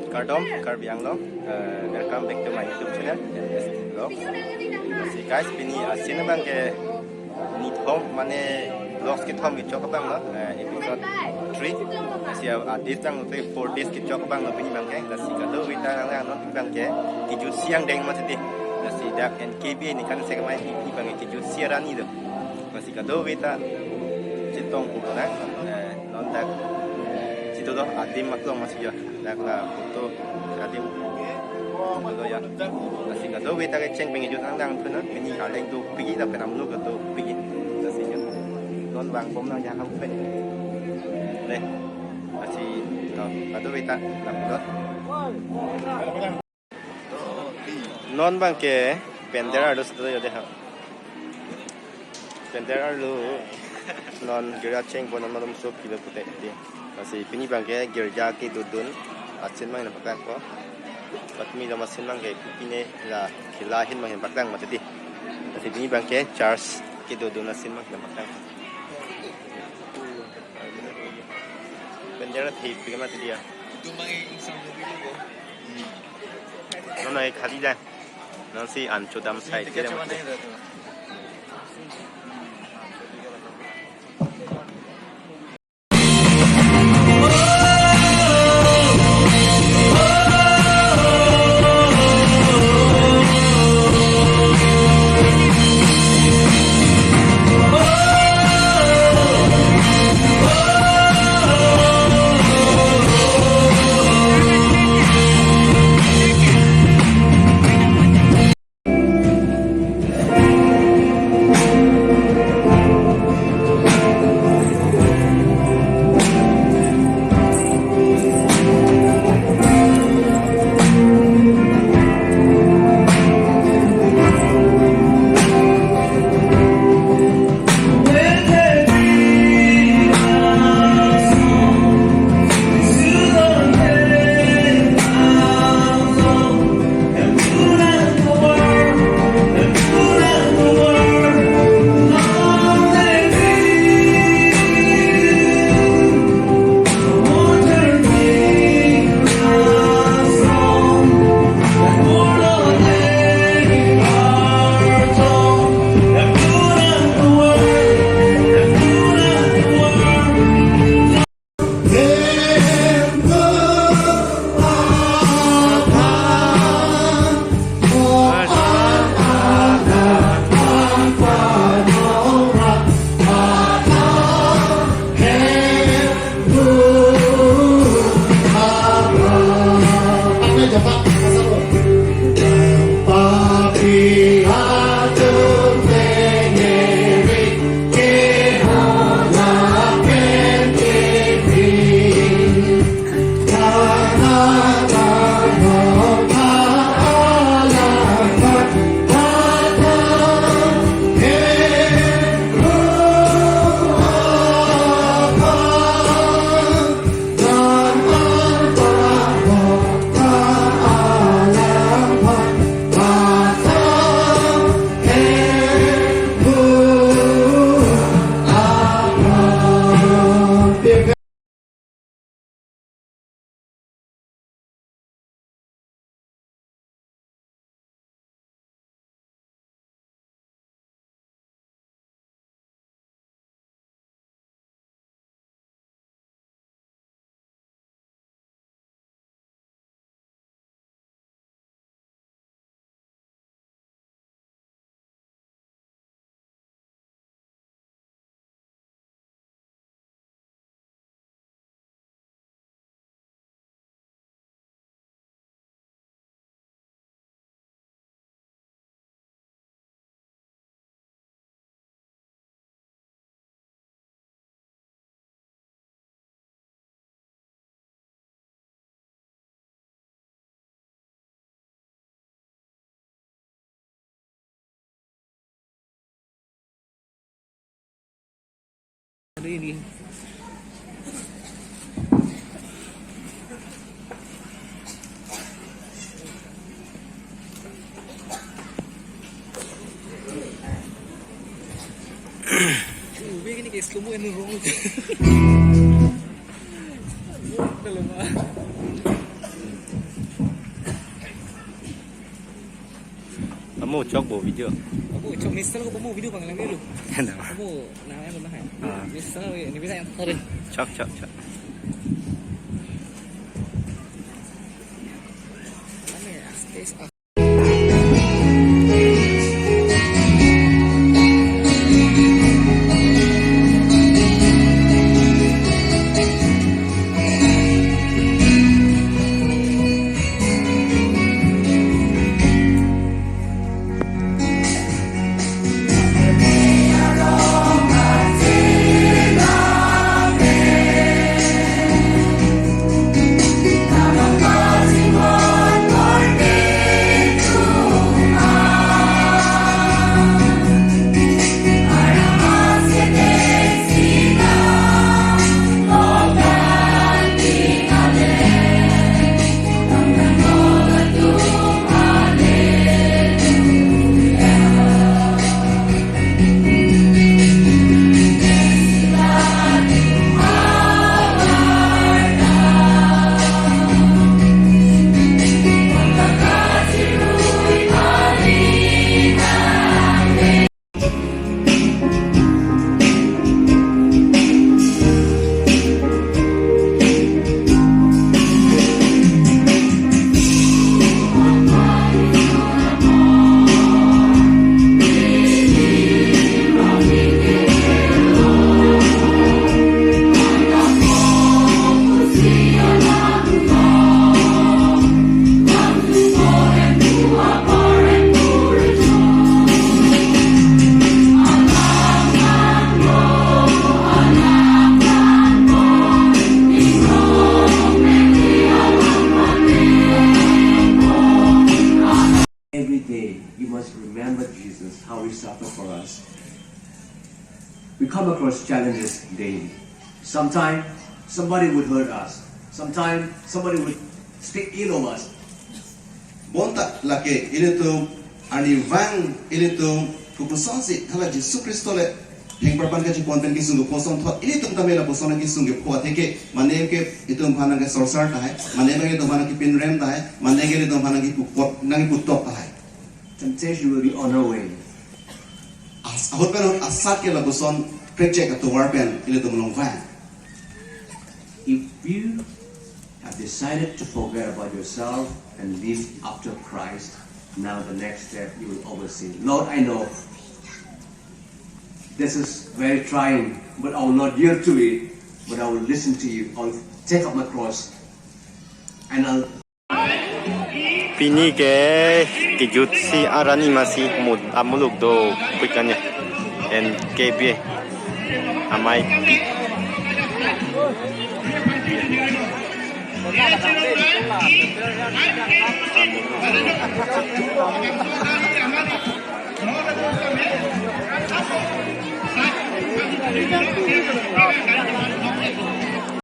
Kardom, Karbiang lo. Welcome back to my YouTube channel. Vlog. Si guys, pini sini bang ke ni thom mane vlogs ke thom Kechok bang lo. Episode 3. Si this tang 4 days Kechok bang lo pini bang ke. Si kado kita lang lo pini bang ke. Kiju siang deng macam tu. Si dak NKBA ni kan saya kemarin pini bang ke kiju siaran ni tu. Si kado kita citong pun lah. Non dak situ tu adim maklo masih ya. Dak lah foto adim. Betul ya. Nasi kado kita keceng pinggir jutaan lang tu na. Ini hal yang tu pergi dah pernah menunggu tu pergi. Nasi nya. Non bang bom nang yang kamu pen. Leh. Nasi kado kita nak buat. Non bang ke pendera ada sudah ya deh. Pendera lu non gerak ceng pun non sup kilo putih dia. Nasi pini bang ke gerak ke dudun. Asin mang nak pakai apa? Patmi dah mesin mang ke pini lah kilahin mang yang pakai macam tu. Nasi pini bang ke charge ke dudun asin mang yang pakai. Bendera tip pergi macam dia. Itu mang insang mobil tu. Nona ek hadi dah. Nasi ancu dam side dia macam. Ada ini. Begini guys, kamu yang nurung. Kalau mah. kamu cok bo video. Aku cok misal aku mau video panggilan dulu. Kenapa? Kamu namanya apa ya? Misal ini bisa yang sorry. Cok. Mana ya? Stage. Every day, you must remember Jesus, how he suffered for us. We come across challenges daily. Sometimes somebody would hurt us. Sometimes somebody would speak ill of us. Bonta lake ilito ani vang ilito kupusansi hala Yesus Kristo le hengperpan ka jiponten ki sungguh poson thot ilito tamela poson ki sungguh phuat heke mane ke itum phana ke sorsar tahe mane ke itum phana ki pinrem tahe mane ke itum phana ki pupot nangi putop tahe. Temptation will be on our way. Ahot pen asat ke la poson project atau warpen ilito mulong vang. If you have decided to forget about yourself and live after Christ, now the next step you will oversee. Lord, I know this is very trying, but I will not yield to it, but I will listen to you. I will take up my cross and I'll Pini ke jutsi arani masih mud amuluk do kuikannya NKBA amai